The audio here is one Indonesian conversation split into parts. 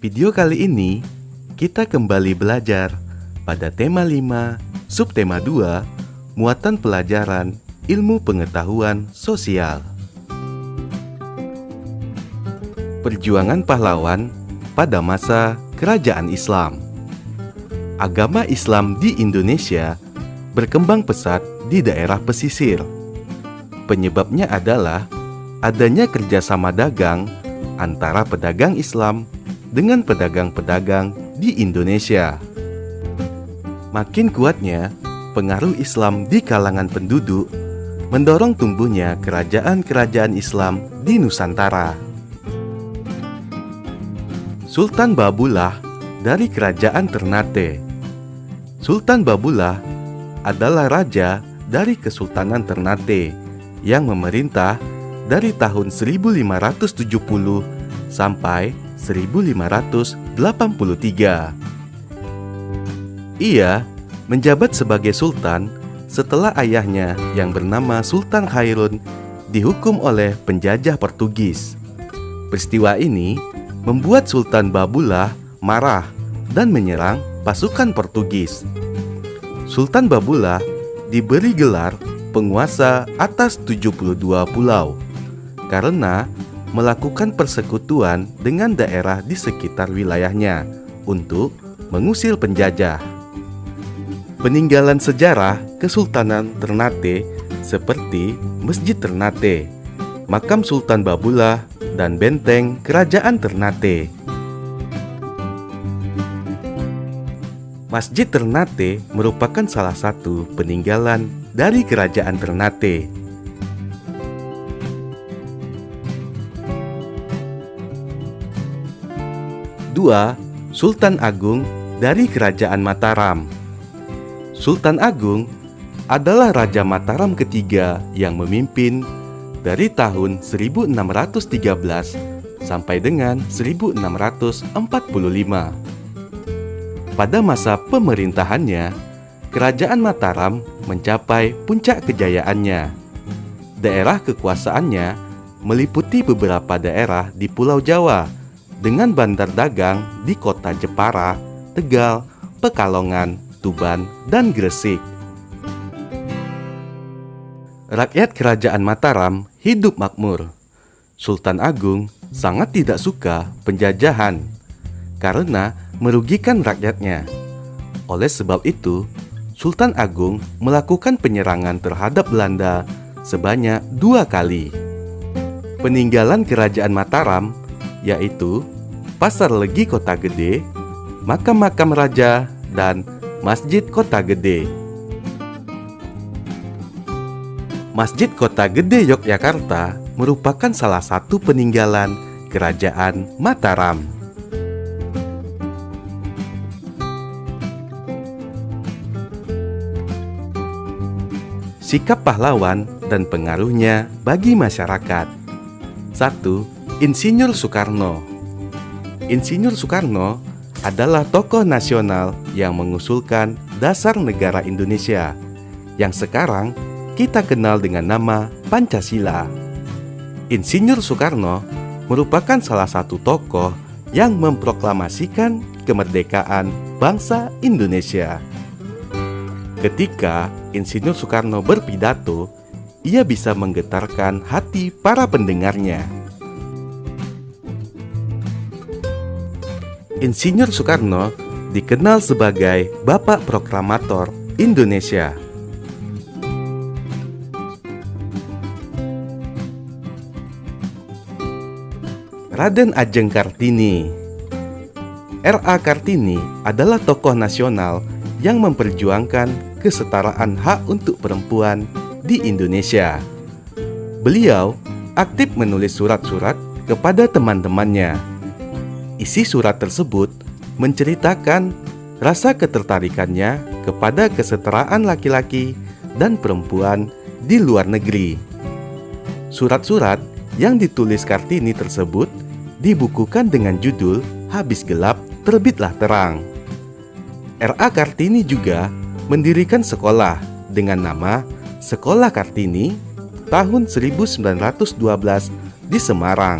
Video kali ini, kita kembali belajar pada tema 5, subtema 2, muatan pelajaran ilmu pengetahuan sosial. Perjuangan pahlawan pada masa Kerajaan Islam. Agama Islam di Indonesia berkembang pesat di daerah pesisir. Penyebabnya adalah adanya kerjasama dagang antara pedagang Islam dengan pedagang-pedagang di Indonesia. Makin kuatnya pengaruh Islam di kalangan penduduk mendorong tumbuhnya kerajaan-kerajaan Islam di Nusantara. Sultan Babullah dari Kerajaan Ternate. Sultan Babullah adalah raja dari Kesultanan Ternate yang memerintah dari tahun 1570 sampai 1583. Ia menjabat sebagai sultan setelah ayahnya yang bernama Sultan Khairun dihukum oleh penjajah Portugis. Peristiwa ini membuat Sultan Babullah marah dan menyerang pasukan Portugis. Sultan Babullah diberi gelar penguasa atas 72 pulau karena melakukan persekutuan dengan daerah di sekitar wilayahnya untuk mengusir penjajah. Peninggalan sejarah Kesultanan Ternate seperti Masjid Ternate, Makam Sultan Babullah, dan Benteng Kerajaan Ternate. Masjid Ternate merupakan salah satu peninggalan dari Kerajaan Ternate. Dua, Sultan Agung dari Kerajaan Mataram. Sultan Agung adalah Raja Mataram ketiga yang memimpin dari tahun 1613 sampai dengan 1645. Pada masa pemerintahannya, Kerajaan Mataram mencapai puncak kejayaannya. Daerah kekuasaannya meliputi beberapa daerah di Pulau Jawa dengan bandar dagang di kota Jepara, Tegal, Pekalongan, Tuban, dan Gresik. Rakyat Kerajaan Mataram hidup makmur. Sultan Agung sangat tidak suka penjajahan karena merugikan rakyatnya. Oleh sebab itu, Sultan Agung melakukan penyerangan terhadap Belanda sebanyak 2 kali. Peninggalan Kerajaan Mataram yaitu Pasar Legi Kota Gede, Makam-makam Raja, dan Masjid Kota Gede. Masjid Kota Gede Yogyakarta merupakan salah satu peninggalan Kerajaan Mataram. Sikap pahlawan dan pengaruhnya bagi masyarakat. 1. Insinyur Soekarno. Insinyur Soekarno adalah tokoh nasional yang mengusulkan dasar negara Indonesia yang sekarang kita kenal dengan nama Pancasila. Insinyur Soekarno merupakan salah satu tokoh yang memproklamasikan kemerdekaan bangsa Indonesia. Ketika Insinyur Soekarno berpidato, ia bisa menggetarkan hati para pendengarnya. Insinyur Soekarno dikenal sebagai Bapak Proklamator Indonesia. Raden Ajeng Kartini. R.A. Kartini adalah tokoh nasional yang memperjuangkan kesetaraan hak untuk perempuan di Indonesia. Beliau aktif menulis surat-surat kepada teman-temannya. Isi surat tersebut menceritakan rasa ketertarikannya kepada kesetaraan laki-laki dan perempuan di luar negeri. Surat-surat yang ditulis Kartini tersebut dibukukan dengan judul Habis Gelap Terbitlah Terang. R.A. Kartini juga mendirikan sekolah dengan nama Sekolah Kartini tahun 1912 di Semarang.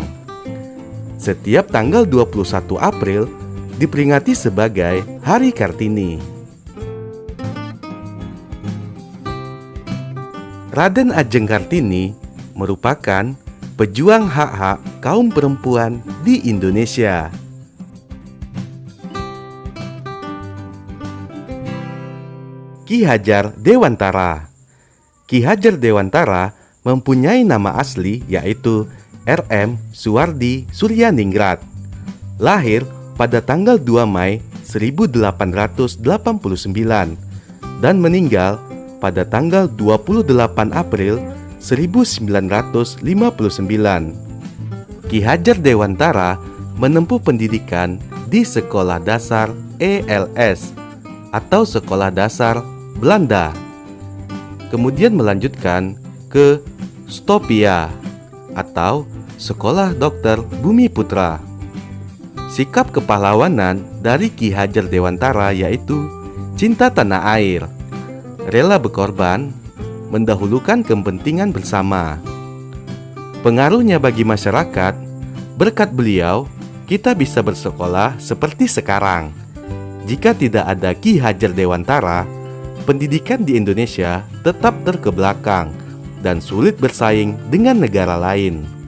Setiap tanggal 21 April diperingati sebagai Hari Kartini. Raden Ajeng Kartini merupakan pejuang hak-hak kaum perempuan di Indonesia. Ki Hajar Dewantara. Ki Hajar Dewantara mempunyai nama asli yaitu R.M. Suwardi Suryaningrat. Lahir pada tanggal 2 Mei 1889 dan meninggal pada tanggal 28 April 1959. Ki Hajar Dewantara menempuh pendidikan di Sekolah Dasar ELS atau Sekolah Dasar Belanda. Kemudian melanjutkan ke Stopia atau Sekolah Dokter Bumi Putra. Sikap kepahlawanan dari Ki Hajar Dewantara yaitu cinta tanah air, rela berkorban, mendahulukan kepentingan bersama. Pengaruhnya bagi masyarakat, berkat beliau, kita bisa bersekolah seperti sekarang. Jika tidak ada Ki Hajar Dewantara, pendidikan di Indonesia tetap terkebelakang dan sulit bersaing dengan negara lain.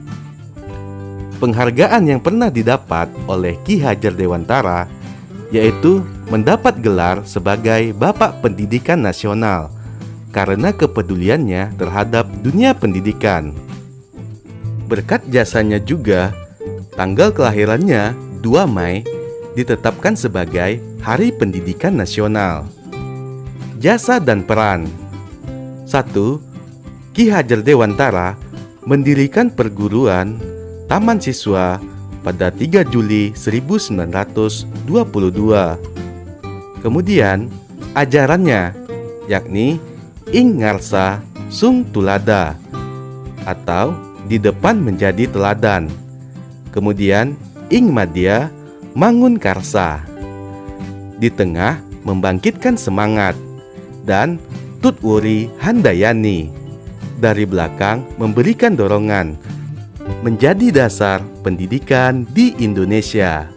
Penghargaan yang pernah didapat oleh Ki Hajar Dewantara yaitu mendapat gelar sebagai Bapak Pendidikan Nasional karena kepeduliannya terhadap dunia pendidikan. Berkat jasanya juga, tanggal kelahirannya 2 Mei ditetapkan sebagai Hari Pendidikan Nasional. Jasa dan peran. 1. Ki Hajar Dewantara mendirikan perguruan Taman Siswa pada 3 Juli 1922. Kemudian, ajarannya yakni Ing Ngarsa Sung Tulada atau di depan menjadi teladan. Kemudian, Ing Madya Mangun Karsa. Di tengah membangkitkan semangat. Dan Tut Wuri Handayani. Dari belakang memberikan dorongan menjadi dasar pendidikan di Indonesia.